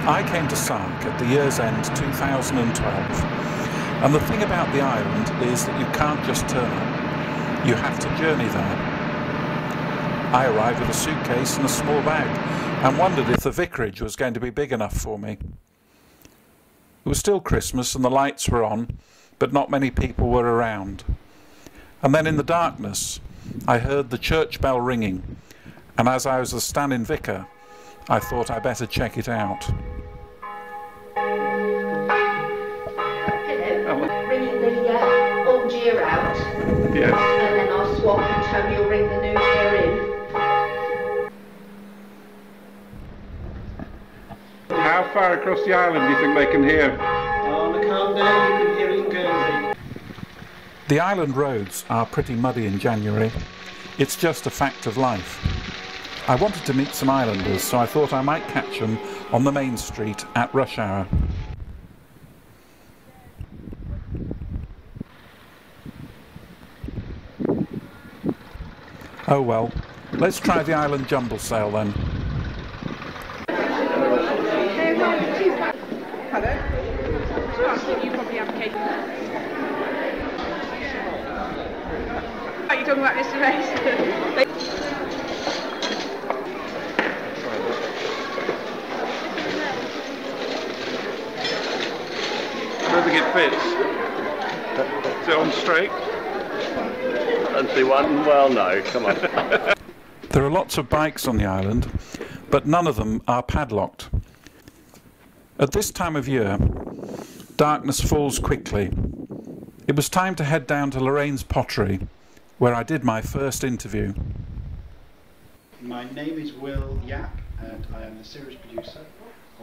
I came to Sark at the year's end 2012, and the thing about the island is that you can't just turn up, you have to journey there. I arrived with a suitcase and a small bag and wondered if the vicarage was going to be big enough for me. It was still Christmas and the lights were on, but not many people were around. And then in the darkness I heard the church bell ringing, and as I was the stand-in vicar, I thought I better check it out. Hello. Ringing the old year out. Yes. And then I'll swap and Tony will ring the new year in. How far across the island do you think they can hear? On the calm down, you can hear it in Guernsey. The island roads are pretty muddy in January. It's just a fact of life. I wanted to meet some islanders, so I thought I might catch them on the main street at rush hour. Oh well, let's try the island jumble sale then. Hello? I think you probably have cake. Are you talking about Mr. Mason? I don't think it fits. Is it on straight? I don't see one. Well, no, come on. There are lots of bikes on the island, but none of them are padlocked. At this time of year, darkness falls quickly. It was time to head down to Lorraine's Pottery, where I did my first interview. My name is Will Yapp, and I am the series producer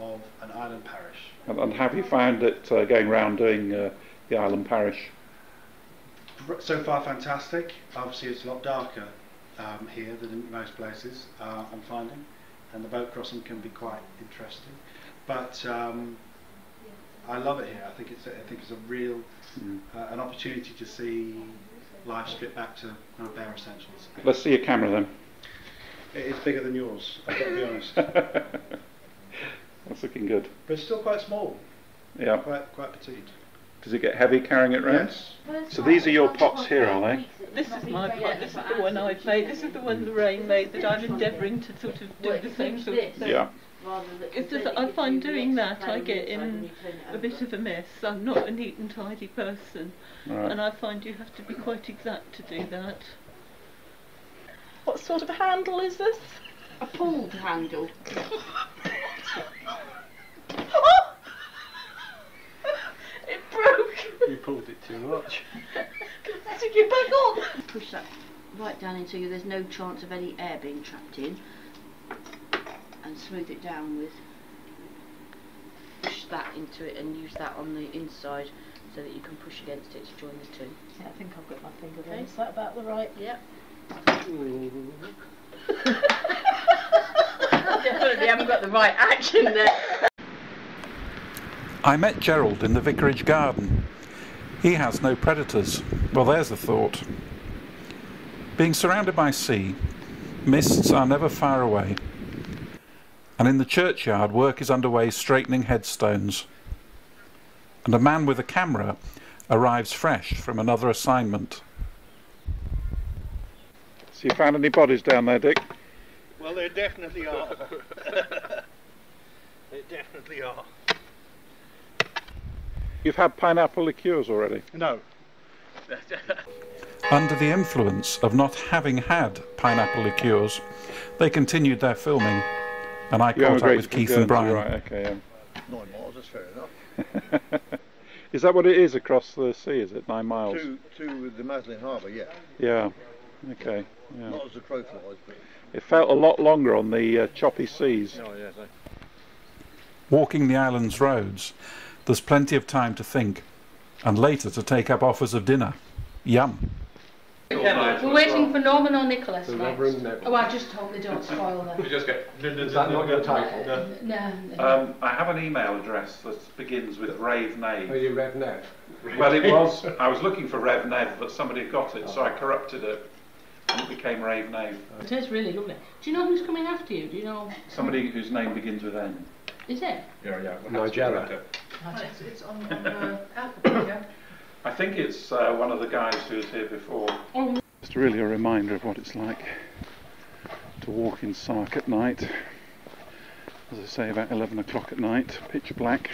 of An Island Parish. And have you found it going round doing the Island Parish? So far fantastic. Obviously it's a lot darker here than in most places, I'm finding, and the boat crossing can be quite interesting. But I love it here. I think it's a real an opportunity to see life stripped back to kind of bare essentials. Let's see your camera then. It is bigger than yours, I've got to be honest. That's looking good. But it's still quite small. Yeah. Quite petite. Does it get heavy carrying it round? Yes. So these are your pots here, are they? This is my pot, this is the one I've made, this is the one Lorraine made that I'm endeavouring to sort of do the same sort of thing. Yeah. It's just that I find doing that I get in a bit of a mess. I'm not a neat and tidy person, Right. and I find you have to be quite exact to do that. What sort of handle is this? A pulled handle. It broke! You pulled it too much. Stick it back on! Push that right down into you. There's no chance of any air being trapped in. And smooth it down with. Push that into it and use that on the inside so that you can push against it to join the two. Yeah, I think I've got my finger Okay. there. Is that about the right? Yep. Definitely haven't got the right action there. I met Gerald in the vicarage garden. He has no predators. Well, there's a thought. Being surrounded by sea, mists are never far away. And in the churchyard, work is underway straightening headstones. And a man with a camera arrives fresh from another assignment. So you found any bodies down there, Dick? Well, there definitely are. There definitely are. You've had pineapple liqueurs already? No. Under the influence of not having had pineapple liqueurs, they continued their filming, and I caught up with Keith and Brian. Right, okay, 9 miles, that's fair enough. Is that what it is across the sea, is it? 9 miles? To the Maslin Harbour, yeah. Yeah, okay. Yeah. Not as the crow flies, but... It felt a lot longer on the choppy seas. Oh, yeah, Walking the island's roads, there's plenty of time to think, and later to take up offers of dinner. Yum. We're waiting for Norman or Nicholas. Oh, I just hope they don't spoil them. Is that not your title? No. I have an email address that begins with Rave Nave. Are you Rev Nev? Well, it was. I was looking for Rev Nev, but somebody had got it, so I corrupted it, and it became Rave Nave. It is really lovely. Do you know who's coming after you? Do you know? Somebody whose name begins with N. Is it? Yeah. Nigella. It's on alphabet, yeah. I think it's one of the guys who was here before. Just really a reminder of what it's like to walk in Sark at night. As I say, about 11 o'clock at night, pitch black.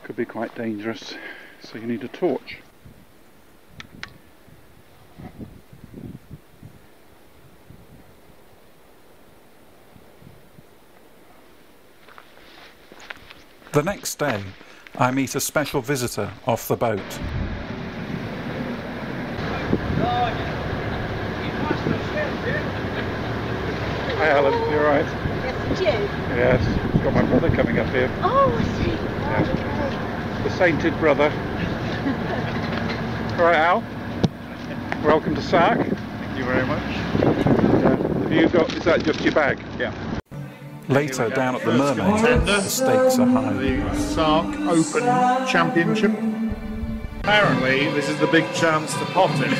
Could be quite dangerous, so you need a torch. The next day, I meet a special visitor off the boat. Hi Alan, you alright? Yes, it's you. Yes, got my brother coming up here. Oh, I see. Yeah. The sainted brother. Alright Al, welcome to Sark. Thank you very much. Have you got, is that just your bag? Yeah. Later, down at the Mermaid, the stakes are high. The Sark Open Championship. Apparently, this is the big chance to pot it.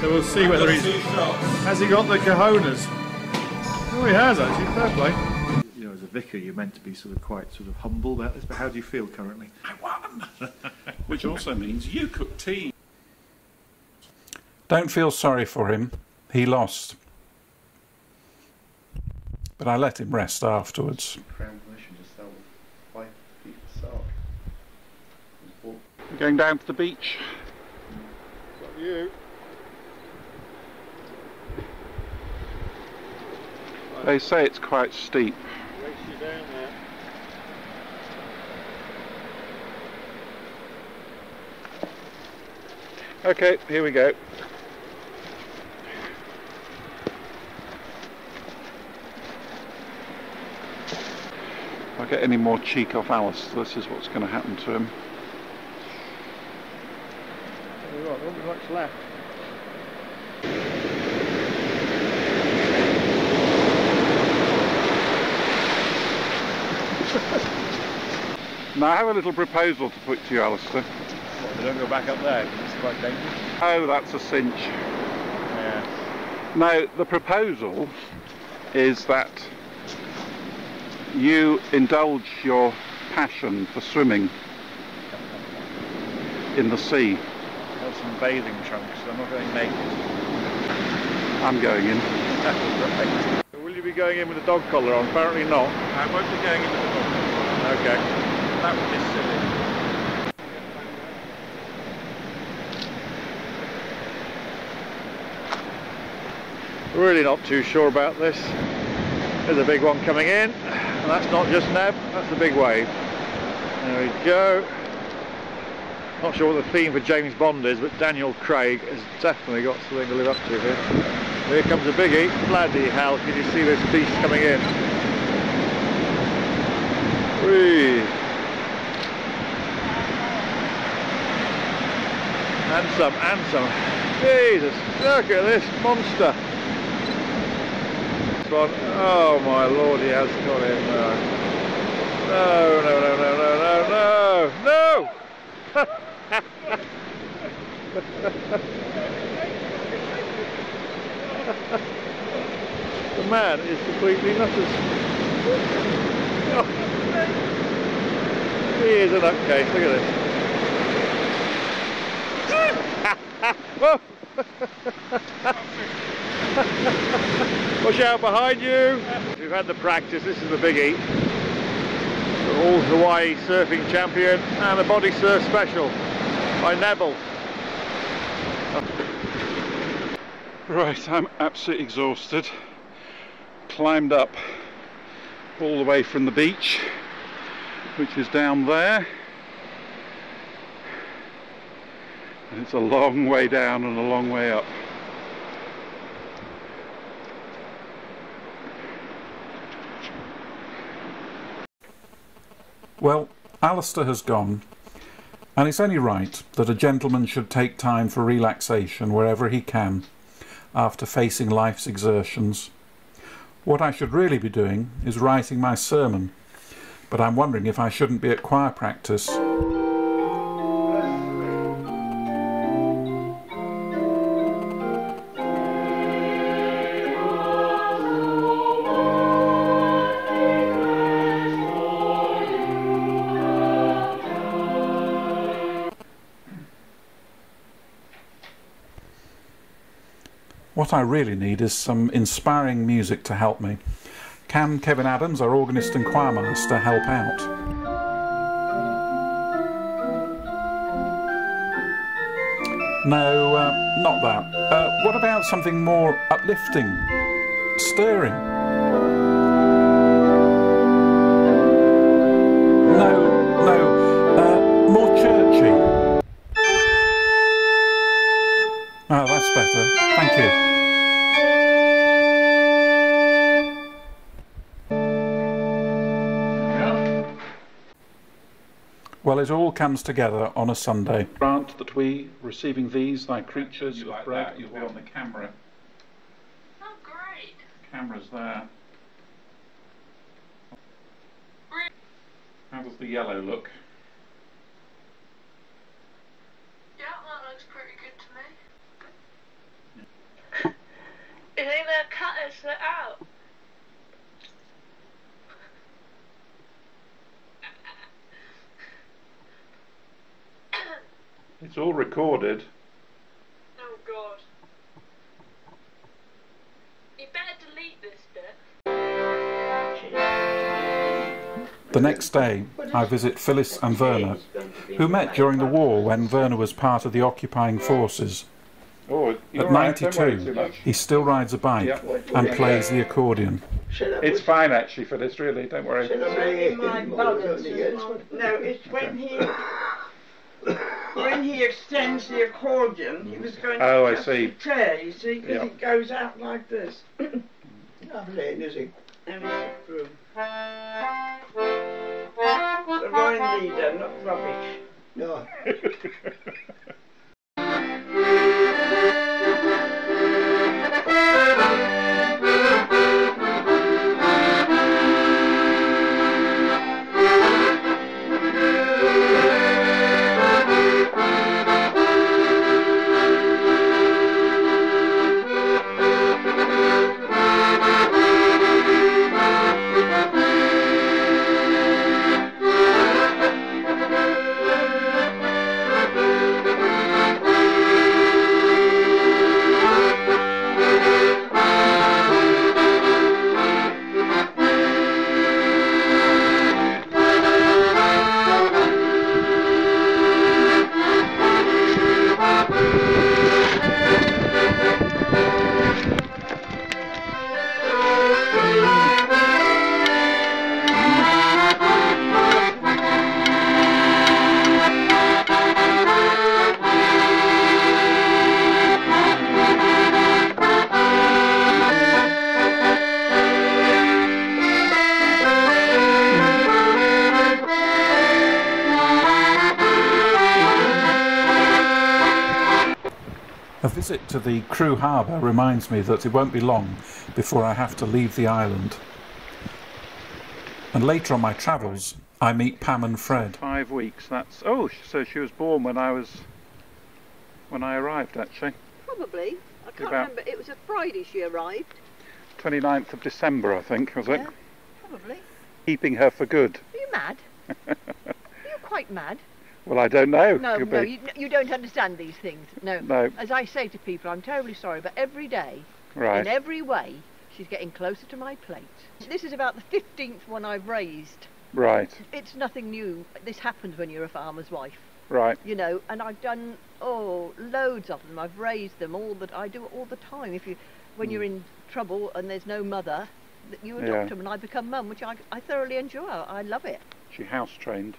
So we'll see whether has he got the cojones. Oh, he has actually. Fair play. You know, as a vicar, you're meant to be quite humble about this. But how do you feel currently? I won! Which also means you cook tea. Don't feel sorry for him. He lost. But I let him rest afterwards. Crown permission to sell 5 feet of Sark. We're going down to the beach. Got you. They say it's quite steep. Race you down there. Okay, here we go. If I get any more cheek off Alice, this is what's going to happen to him. There won't be much left. Now I have a little proposal to put to you, Alistair. What, they don't go back up there because it's quite dangerous? Oh, that's a cinch. Yeah. Now, the proposal is that you indulge your passion for swimming in the sea. I've got some bathing trunks, so I'm not going naked. I'm going in. Right. Will you be going in with a dog collar on? Apparently not. I won't be going in with a dog collar. Okay. That would be silly. Really not too sure about this. There's a big one coming in, and that's not just Neb, that's a big wave. There we go. Not sure what the theme for James Bond is, but Daniel Craig has definitely got something to live up to here. Here comes a biggie. Bloody hell, can you see this beast coming in? Whee! And some. Jesus, look at this monster. This one, oh my lord, he has got him. No. The man is completely nutters. Oh. He is a nutcase, look at this. Whoa. Watch out behind you. We've had the practice, this is the biggie. The All Hawaii Surfing Champion and the Body Surf Special by Neville. Right, I'm absolutely exhausted. Climbed up all the way from the beach, which is down there. And it's a long way down and a long way up. Well, Alistair has gone, and it's only right that a gentleman should take time for relaxation wherever he can after facing life's exertions. What I should really be doing is writing my sermon, but I'm wondering if I shouldn't be at choir practice. what I really need is some inspiring music to help me. Can Kevin Adams, our organist and choirmaster, help out? No, not that. What about something more uplifting, stirring? No, more churchy. Oh, that's better. Thank you. Well, it all comes together on a Sunday. Grant that we, receiving these, thy creatures of bread, you'll be on the camera. Oh, great. Camera's there. How does the yellow look? Yeah, that looks pretty good to me. You think they'll cut us out? It's all recorded. Oh God. You better delete this bit. The next day, I visit Phyllis and Werner, who met during the war when Werner was part of the occupying forces. At 92, he still rides a bike and plays the accordion. It's fine actually for this, really, don't worry. No, it's when he extends the accordion, he was going to I see. The chair, you see, because it goes out like this. Lovely, is it? And it's the broom. The Rhine leader, not rubbish. No. A visit to the Crewe Harbour reminds me that it won't be long before I have to leave the island. And later on my travels, I meet Pam and Fred. 5 weeks, that's... Oh, so she was born when I arrived, actually. Probably. I can't remember. It was a Friday she arrived. 29th of December, I think, was it? Yeah, probably. Keeping her for good. Are you mad? Are you quite mad? Well, I don't know. No, you don't understand these things. No. No. As I say to people, I'm terribly sorry, but every day, right, in every way, she's getting closer to my plate. This is about the 15th one I've raised. Right. It's nothing new. This happens when you're a farmer's wife. Right. You know, and I've done, loads of them. I've raised them I do it all the time. When you're in trouble and there's no mother, you adopt them and I become mum, which I thoroughly enjoy. I love it. She house trained.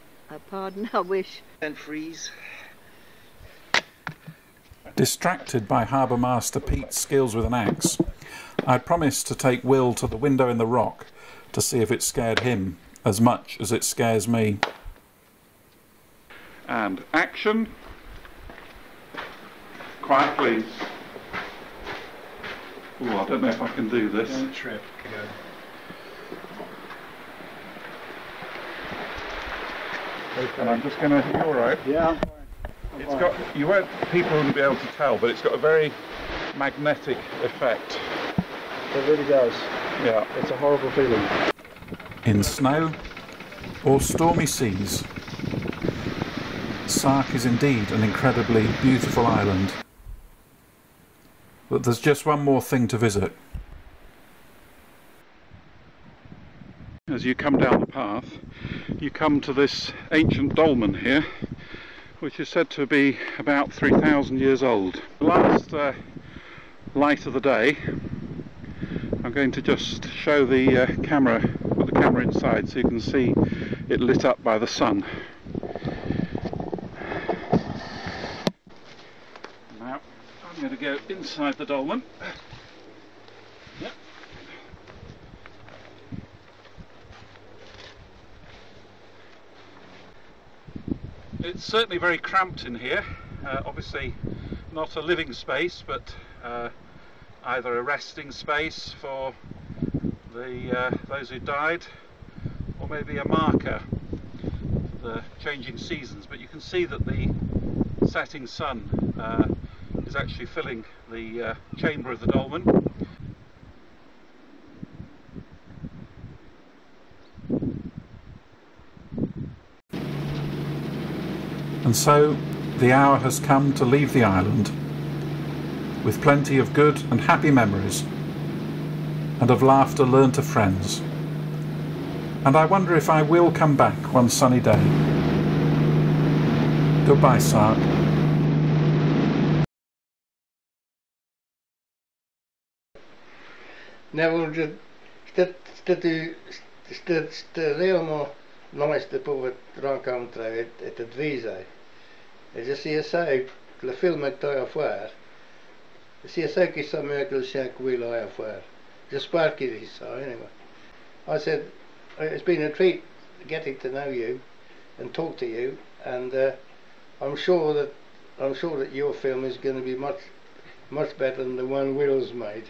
Pardon, I wish. And freeze. Distracted by Harbour Master Pete's skills with an axe, I'd promised to take Will to the window in the rock to see if it scared him as much as it scares me. And action. Quiet, please. Oh, I don't know if I can do this. Don't trip. Go. And I'm just going to... You all right? Yeah. It's got... People wouldn't be able to tell, but it's got a very magnetic effect. It really does. Yeah. It's a horrible feeling. In snow or stormy seas, Sark is indeed an incredibly beautiful island. But there's just one more thing to visit. As you come down the path, you come to this ancient dolmen here, which is said to be about 3,000 years old. The last light of the day, I'm going to just show the camera, put the camera inside so you can see it lit up by the sun. Now I'm going to go inside the dolmen. Yep. It's certainly very cramped in here, obviously not a living space, but either a resting space for those who died, or maybe a marker for the changing seasons. But you can see that the setting sun is actually filling the chamber of the dolmen. And so the hour has come to leave the island, with plenty of good and happy memories, and of laughter learned to friends. And I wonder if I will come back one sunny day. Goodbye, Sark. Never Leomo naiste puhuvat rencontrer et advisai. Et je sais ça, le film est à faire. C'est ça qui s'est mieux que le chien qu'il a à faire. J'espère qu'il is so, anyway. I said, it's been a treat getting to know you and talk to you, and I'm sure that your film is going to be much better than the one Will's made.